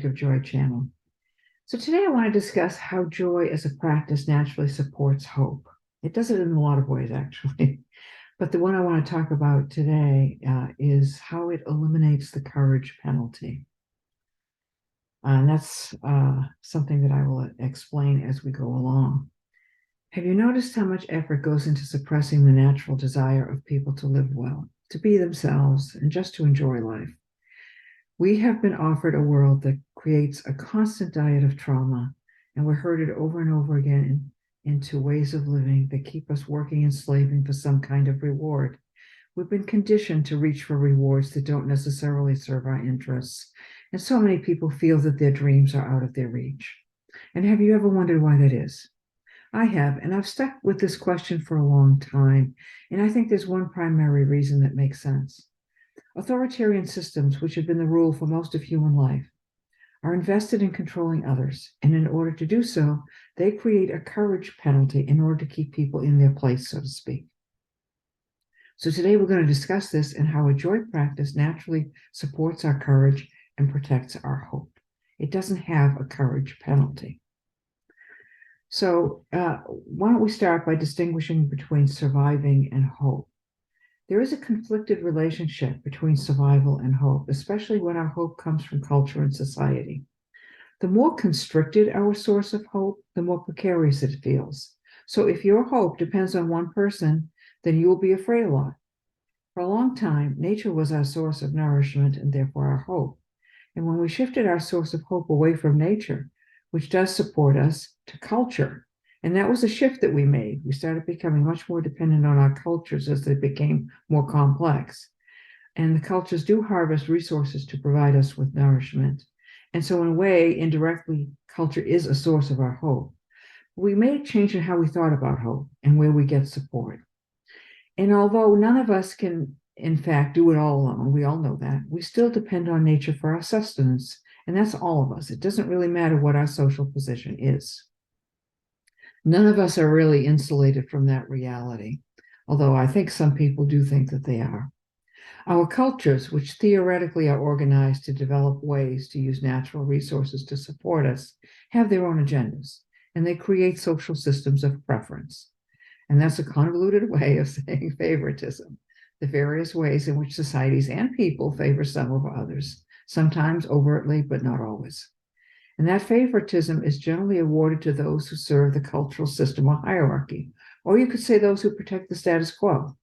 Magic of Joy channel. So today I want to discuss how joy as a practice naturally supports hope. It does it in a lot of ways, actually. But the one I want to talk about today is how it eliminates the courage penalty. And that's something that I will explain as we go along. Have you noticed how much effort goes into suppressing the natural desire of people to live well, to be themselves, and just to enjoy life? We have been offered a world that creates a constant diet of trauma, and we're herded over and over again into ways of living that keep us working and slaving for some kind of reward. We've been conditioned to reach for rewards that don't necessarily serve our interests, and so many people feel that their dreams are out of their reach. And have you ever wondered why that is? I have, and I've stuck with this question for a long time, and I think there's one primary reason that makes sense. Authoritarian systems, which have been the rule for most of human life, are invested in controlling others, and in order to do so, they create a courage penalty in order to keep people in their place, so to speak. So today we're going to discuss this and how a joy practice naturally supports our courage and protects our hope. It doesn't have a courage penalty. So why don't we start by distinguishing between surviving and hope? There is a conflicted relationship between survival and hope, especially when our hope comes from culture and society. The more constricted our source of hope, the more precarious it feels. So if your hope depends on one person, then you will be afraid a lot. For a long time, nature was our source of nourishment and therefore our hope. And when we shifted our source of hope away from nature, which does support us, to culture, and that was a shift that we made. We started becoming much more dependent on our cultures as they became more complex. And the cultures do harvest resources to provide us with nourishment. And so in a way, indirectly, culture is a source of our hope. We made a change in how we thought about hope and where we get support. And although none of us can, in fact, do it all alone, we all know that, we still depend on nature for our sustenance. And that's all of us. It doesn't really matter what our social position is. None of us are really insulated from that reality, although I think some people do think that they are. Our cultures, which theoretically are organized to develop ways to use natural resources to support us, have their own agendas, and they create social systems of preference. And that's a convoluted way of saying favoritism, the various ways in which societies and people favor some over others, sometimes overtly, but not always. And that favoritism is generally awarded to those who serve the cultural system or hierarchy, or you could say those who protect the status quo.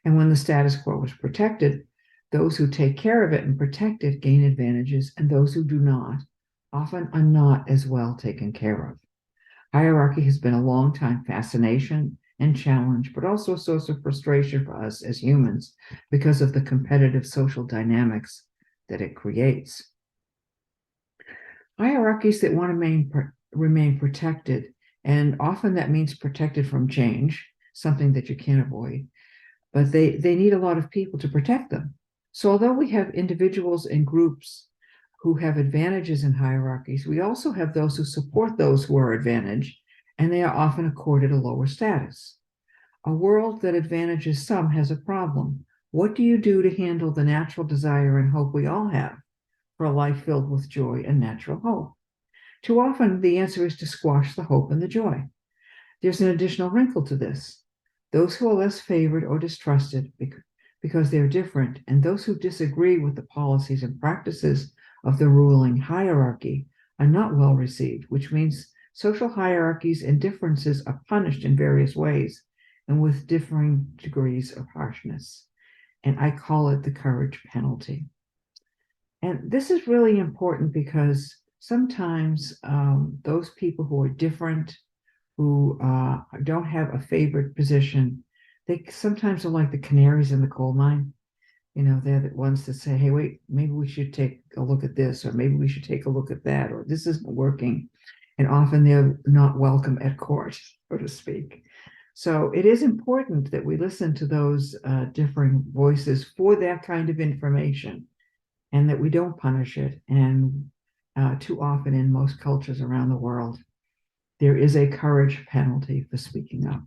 And when the status quo is protected, those who take care of it and protect it gain advantages, and those who do not often are not as well taken care of. Hierarchy has been a long time fascination and challenge, but also a source of frustration for us as humans because of the competitive social dynamics that it creates. Hierarchies that want to remain protected, and often that means protected from change, something that you can't avoid, but they need a lot of people to protect them. So although we have individuals and groups who have advantages in hierarchies, we also have those who support those who are advantaged, and they are often accorded a lower status. A world that advantages some has a problem. What do you do to handle the natural desire and hope we all have for a life filled with joy and natural hope? Too often, the answer is to squash the hope and the joy. There's an additional wrinkle to this. Those who are less favored or distrusted because they're different, and those who disagree with the policies and practices of the ruling hierarchy are not well received, which means social hierarchies and differences are punished in various ways and with differing degrees of harshness. And I call it the courage penalty. And this is really important because sometimes those people who are different, who don't have a favored position, they sometimes are like the canaries in the coal mine. You know, they're the ones that say, hey, wait, maybe we should take a look at this, or maybe we should take a look at that, or this isn't working. And often they're not welcome at court, so to speak. So it is important that we listen to those differing voices for that kind of information, and that we don't punish it. And too often in most cultures around the world, there is a courage penalty for speaking up.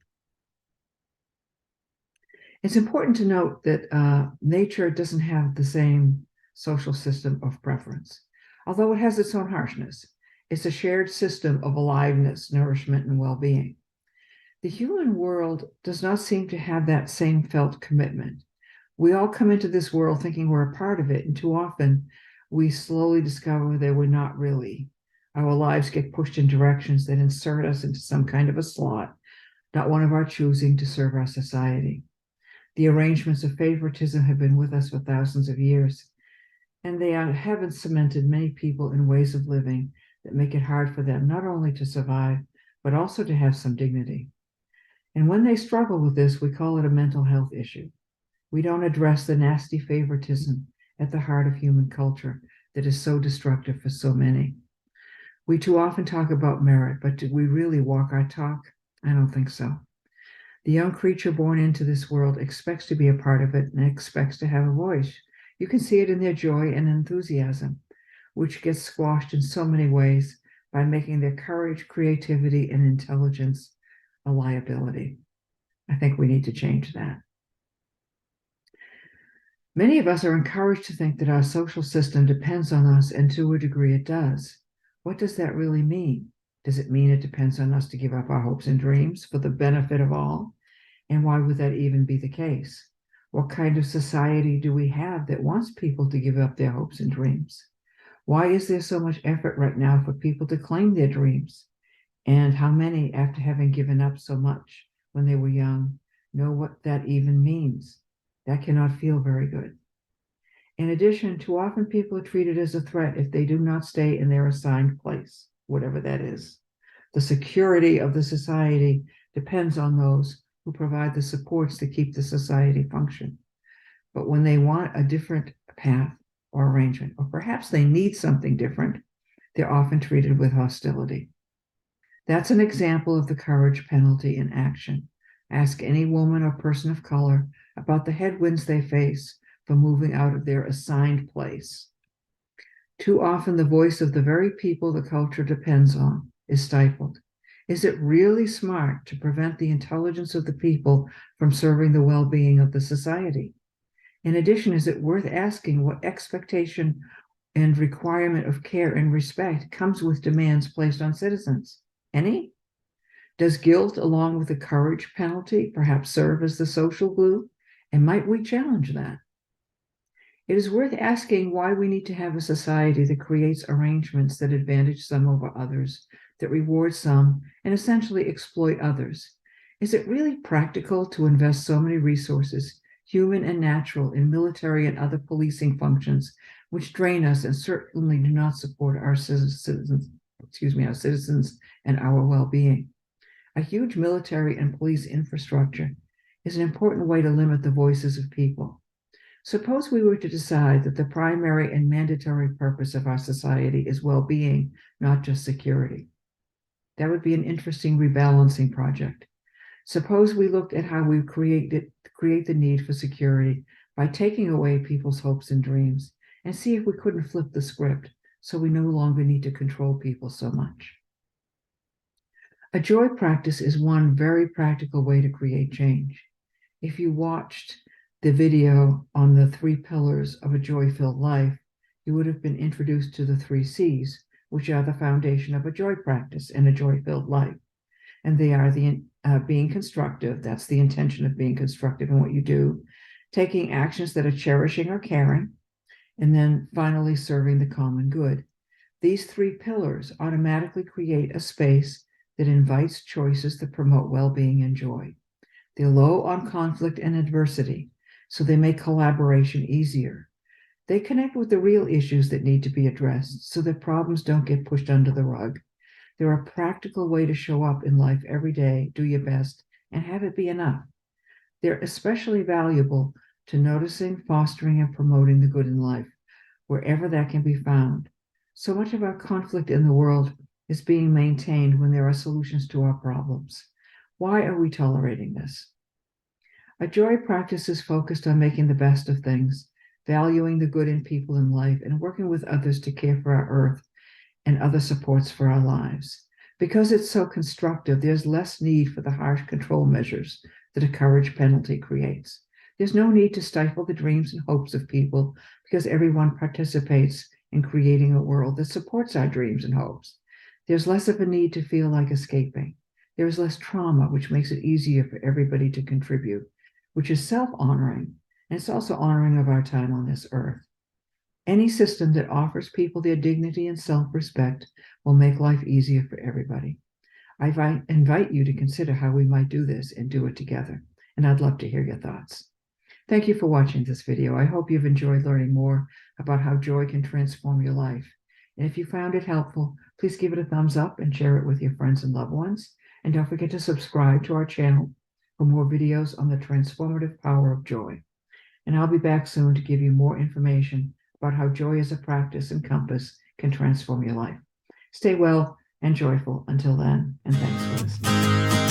It's important to note that nature doesn't have the same social system of preference. Although it has its own harshness, it's a shared system of aliveness, nourishment, and well-being. The human world does not seem to have that same felt commitment. We all come into this world thinking we're a part of it, and too often we slowly discover that we're not really. Our lives get pushed in directions that insert us into some kind of a slot, not one of our choosing, to serve our society. The arrangements of favoritism have been with us for thousands of years, and they haven't cemented many people in ways of living that make it hard for them not only to survive, but also to have some dignity. And when they struggle with this, we call it a mental health issue. We don't address the nasty favoritism at the heart of human culture that is so destructive for so many. We too often talk about merit, but do we really walk our talk? I don't think so. The young creature born into this world expects to be a part of it and expects to have a voice. You can see it in their joy and enthusiasm, which gets squashed in so many ways by making their courage, creativity, and intelligence a liability. I think we need to change that. Many of us are encouraged to think that our social system depends on us, and to a degree it does. What does that really mean? Does it mean it depends on us to give up our hopes and dreams for the benefit of all? And why would that even be the case? What kind of society do we have that wants people to give up their hopes and dreams? Why is there so much effort right now for people to claim their dreams? And how many, after having given up so much when they were young, know what that even means? That cannot feel very good. In addition, too often people are treated as a threat if they do not stay in their assigned place, whatever that is. The security of the society depends on those who provide the supports to keep the society function. But when they want a different path or arrangement, or perhaps they need something different, they're often treated with hostility. That's an example of the courage penalty in action. Ask any woman or person of color about the headwinds they face for moving out of their assigned place. Too often, the voice of the very people the culture depends on is stifled. Is it really smart to prevent the intelligence of the people from serving the well-being of the society? In addition, is it worth asking what expectation and requirement of care and respect comes with demands placed on citizens? Any? Does guilt, along with the courage penalty, perhaps serve as the social glue? And might we challenge that? It is worth asking why we need to have a society that creates arrangements that advantage some over others, that reward some, and essentially exploit others. Is it really practical to invest so many resources, human and natural, in military and other policing functions, which drain us and certainly do not support our citizens and our well-being? A huge military and police infrastructure is an important way to limit the voices of people. Suppose we were to decide that the primary and mandatory purpose of our society is well-being, not just security. That would be an interesting rebalancing project. Suppose we looked at how we create the need for security by taking away people's hopes and dreams, and see if we couldn't flip the script so we no longer need to control people so much. A joy practice is one very practical way to create change. If you watched the video on the 3 pillars of a joy-filled life, you would have been introduced to the 3 C's, which are the foundation of a joy practice and a joy-filled life. And they are being constructive, that's the intention of being constructive in what you do, taking actions that are cherishing or caring, and then finally serving the common good. These 3 pillars automatically create a space that invites choices that promote well-being and joy. They're low on conflict and adversity, so they make collaboration easier. They connect with the real issues that need to be addressed so that problems don't get pushed under the rug. They're a practical way to show up in life every day, do your best, and have it be enough. They're especially valuable to noticing, fostering, and promoting the good in life, wherever that can be found. So much of our conflict in the world is being maintained when there are solutions to our problems. Why are we tolerating this? A joy practice is focused on making the best of things, valuing the good in people in life, and working with others to care for our earth and other supports for our lives. Because it's so constructive, there's less need for the harsh control measures that a courage penalty creates. There's no need to stifle the dreams and hopes of people because everyone participates in creating a world that supports our dreams and hopes. There's less of a need to feel like escaping. There is less trauma, which makes it easier for everybody to contribute, which is self-honoring, and it's also honoring of our time on this earth. Any system that offers people their dignity and self-respect will make life easier for everybody. I invite you to consider how we might do this and do it together, and I'd love to hear your thoughts. Thank you for watching this video. I hope you've enjoyed learning more about how joy can transform your life. And if you found it helpful, please give it a thumbs up and share it with your friends and loved ones. And don't forget to subscribe to our channel for more videos on the transformative power of joy. And I'll be back soon to give you more information about how joy as a practice and compass can transform your life. Stay well and joyful until then, and thanks for listening.